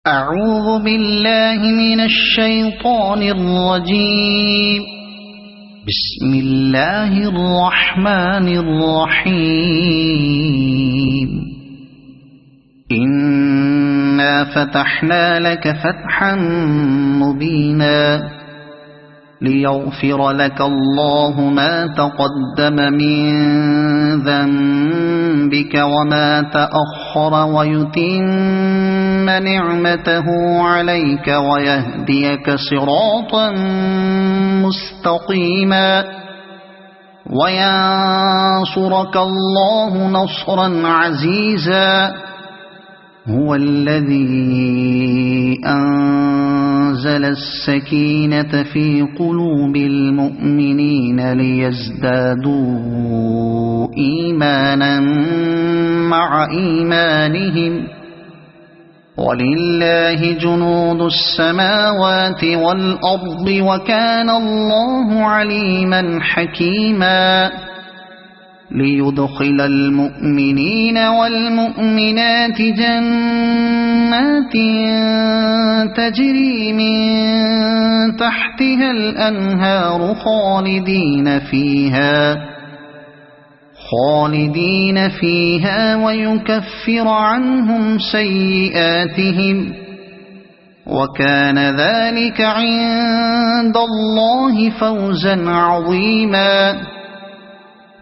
أعوذ بالله من الشيطان الرجيم. بسم الله الرحمن الرحيم. إنا فتحنا لك فتحا مبينا ليغفر لك الله ما تقدم من ذنبك وما تأخر ويتم نعمته عليك ويهديك صراطا مستقيما وينصرك الله نصرا عزيزا. هو الذي أنزل السكينة في قلوب المؤمنين ليزدادوا إيمانا مع إيمانهم ولله جنود السماوات والأرض وكان الله عليما حكيما. ليدخل المؤمنين والمؤمنات جنات تجري من تحتها الأنهار خالدين فيها ويكفر عنهم سيئاتهم وكان ذلك عند الله فوزا عظيما.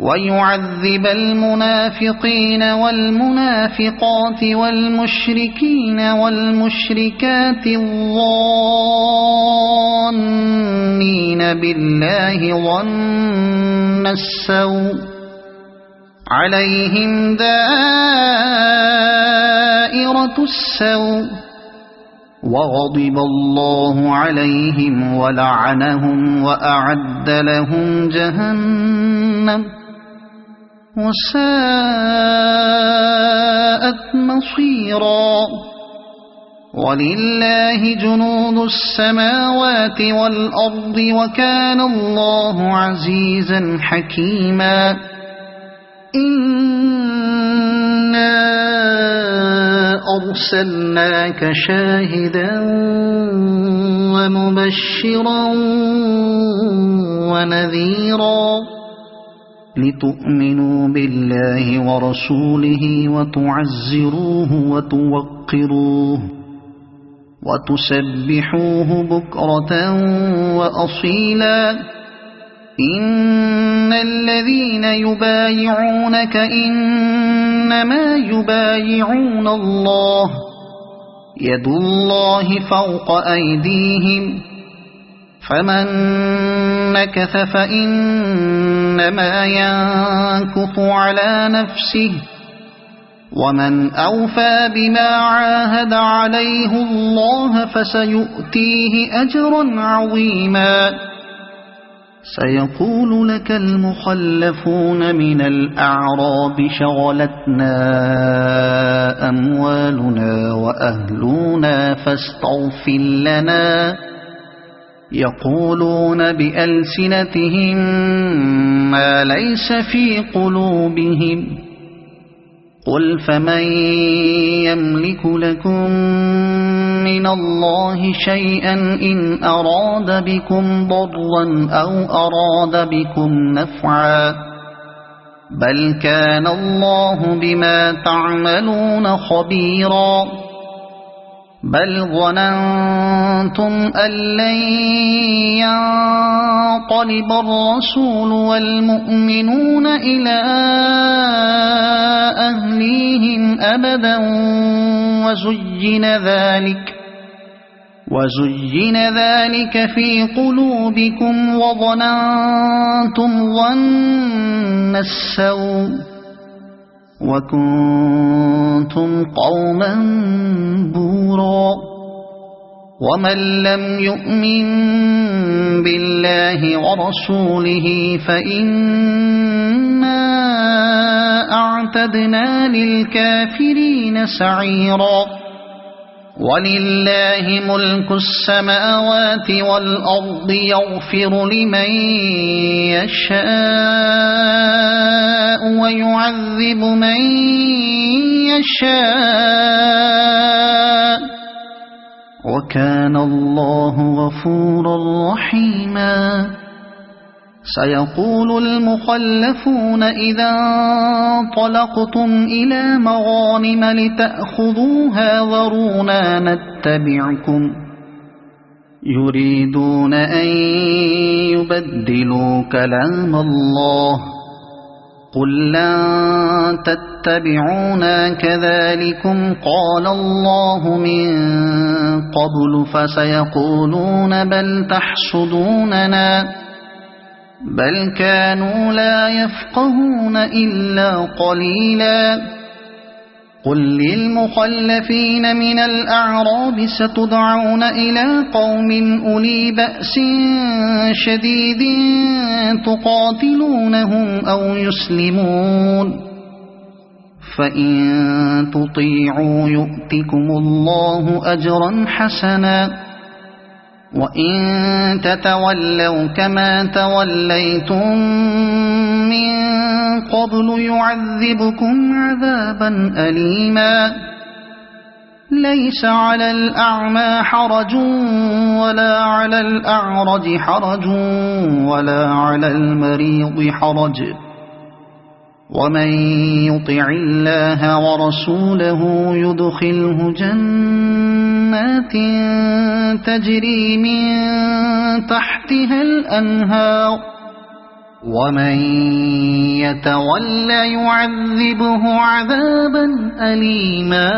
ويعذب المنافقين والمنافقات والمشركين والمشركات الظانين بالله ظن السوء عليهم دائرة السوء وغضب الله عليهم ولعنهم وأعد لهم جهنم وساءت مصيرا. ولله جنود السماوات والأرض وكان الله عزيزا حكيما. إنا أرسلناك شاهدا ومبشرا ونذيرا لتؤمنوا بالله ورسوله وتعزروه وتوقروه وتسبحوه بكرة وأصيلا. إن الذين يبايعونك إنما يبايعون الله يد الله فوق أيديهم فمن نكث فإنما ينكث على نفسه ومن أوفى بما عاهد عليه الله فسيؤتيه أجرا عظيما. سيقول لك المخلفون من الأعراب شغلتنا أموالنا وأهلنا فاستغفر لنا. يقولون بألسنتهم ما ليس في قلوبهم قل فمن يملك لكم من الله شيئا إن أراد بكم ضرا أو أراد بكم نفعا بل كان الله بما تعملون خبيرا. بل ظننتم أن لن ينقلب الرسول والمؤمنون إلى أهليهم أبدا وزين ذلك في قلوبكم وظننتم ظن السوء وكنتم قوما بورا. ومن لم يؤمن بالله ورسوله فإنا أعتدنا للكافرين سعيرا. ولله ملك السماوات والأرض يغفر لمن يشاء ويعذب من يشاء وكان الله غفورا رحيما. سيقول المخلفون إذا انطلقتم إلى مغانم لتأخذوها ذرونا نتبعكم يريدون أن يبدلوا كلام الله قل لن تتبعونا كذلكم قال الله من قبل فسيقولون بل تحسدوننا بل كانوا لا يفقهون إلا قليلا. قل للمخلفين من الأعراب ستدعون إلى قوم أولي بأس شديد تقاتلونهم أو يسلمون فإن تطيعوا يؤتكم الله أجرا حسنا وإن تتولوا كما توليتم من قبل يعذبكم عذابا أليما. ليس على الأعمى حرج ولا على الأعرج حرج ولا على المريض حرج ومن يطع الله ورسوله يدخله جنات تجري من تحتها الأنهار ومن يتولى يعذبه عذابا أليما.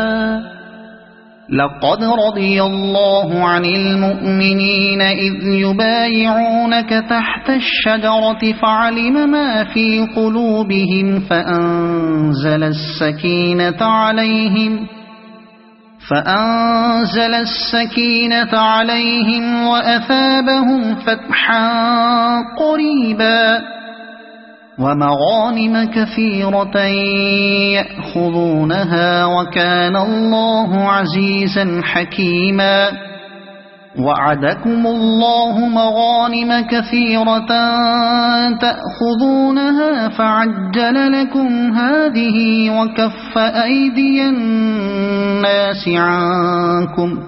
لقد رضي الله عن المؤمنين إذ يبايعونك تحت الشجرة فعلم ما في قلوبهم فأنزل السكينة عليهم وأثابهم فتحا قريبا ومغانم كثيرة يأخذونها وكان الله عزيزا حكيما. وعدكم الله مغانم كثيرة تأخذونها فعجل لكم هذه وكف أيدي الناس عنكم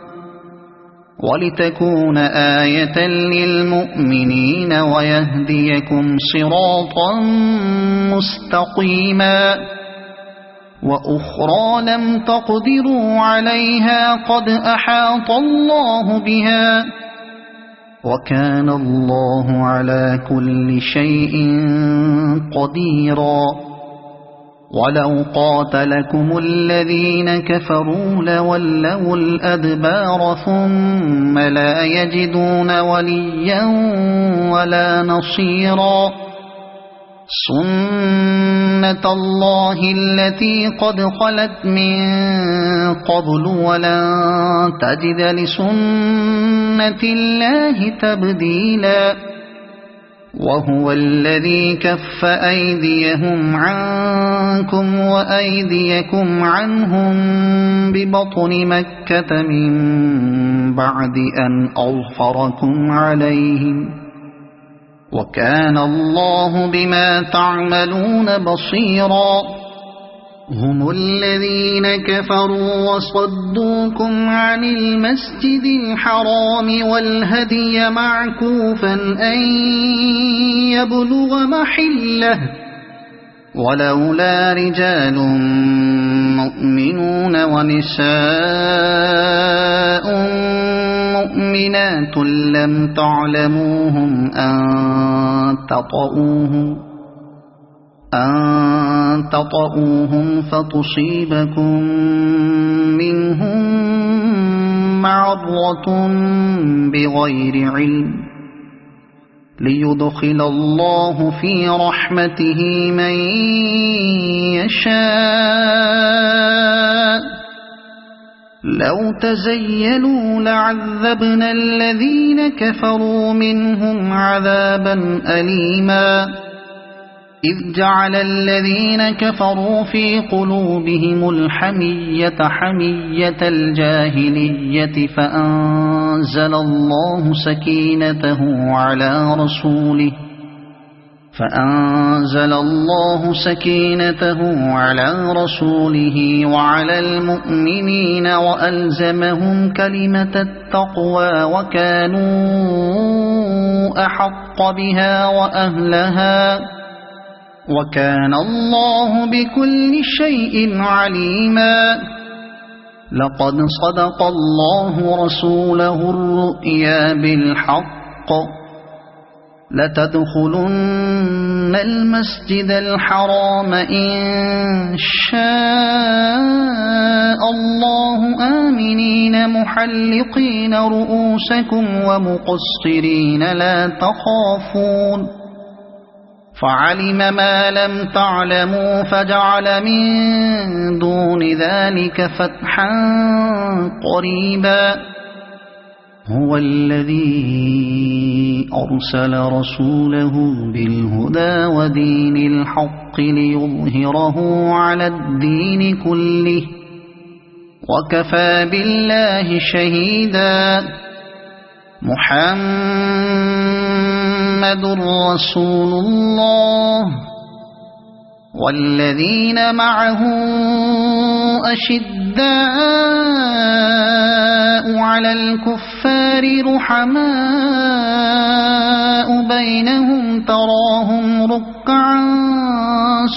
ولتكون آية للمؤمنين ويهديكم صراطا مستقيما. وأخرى لم تقدروا عليها قد أحاط الله بها وكان الله على كل شيء قديرا. ولو قاتلكم الذين كفروا لولوا الأدبار ثم لا يجدون وليا ولا نصيرا. سنة الله التي قد خلت من قبل ولن تجد لسنة الله تبديلا. وهو الذي كف أيديهم عنكم وأيديكم عنهم ببطن مكة من بعد أن أظفركم عليهم وكان الله بما تعملون بصيرا. هم الذين كفروا وصدوكم عن المسجد الحرام والهدي معكوفا أن يبلغ محله ولولا رجال مؤمنون ونساء مؤمنات لم تعلموهم أن تطؤوهم فتصيبكم منهم معرة بغير علم ليدخل الله في رحمته من يشاء. لو تزيلوا لعذبنا الذين كفروا منهم عذابا أليما. إذ جعل الذين كفروا في قلوبهم الحمية حمية الجاهلية فأنزل الله سكينته على رسوله فأنزل الله سكينته على رسوله وعلى المؤمنين وألزمهم كلمة التقوى وكانوا أحق بها وأهلها وكان الله بكل شيء عليما. لقد صدق الله رسوله الرؤيا بالحق لتدخلن المسجد الحرام إن شاء الله آمنين محلقين رؤوسكم ومقصرين لا تخافون فعلم ما لم تعلموا فجعل من دون ذلك فتحا قريبا. هو الذي أرسل رسوله بالهدى ودين الحق ليظهره على الدين كله وكفى بالله شهيدا. محمد رسول الله والذين معه أشداء على الكفار رحماء بينهم تراهم ركعا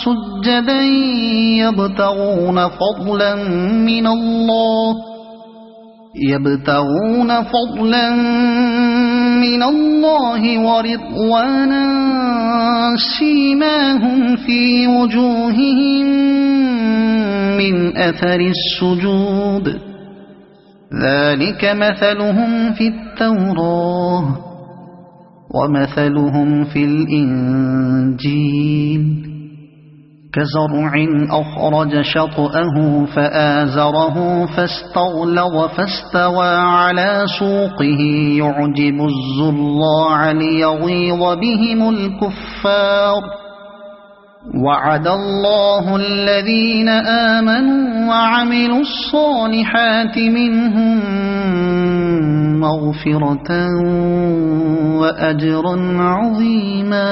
سجدا يبتغون فضلا من الله ورضوانا سيماهم في وجوههم من أثر السجود ذلك مثلهم في التوراة ومثلهم في الإنجيل كزرع أخرج شطأه فآزره فاستغلظ فاستوى على سوقه يعجب الزراع ليغيظ بهم الكفار. وعد الله الذين آمنوا وعملوا الصالحات منهم مغفرة وأجرا عظيما.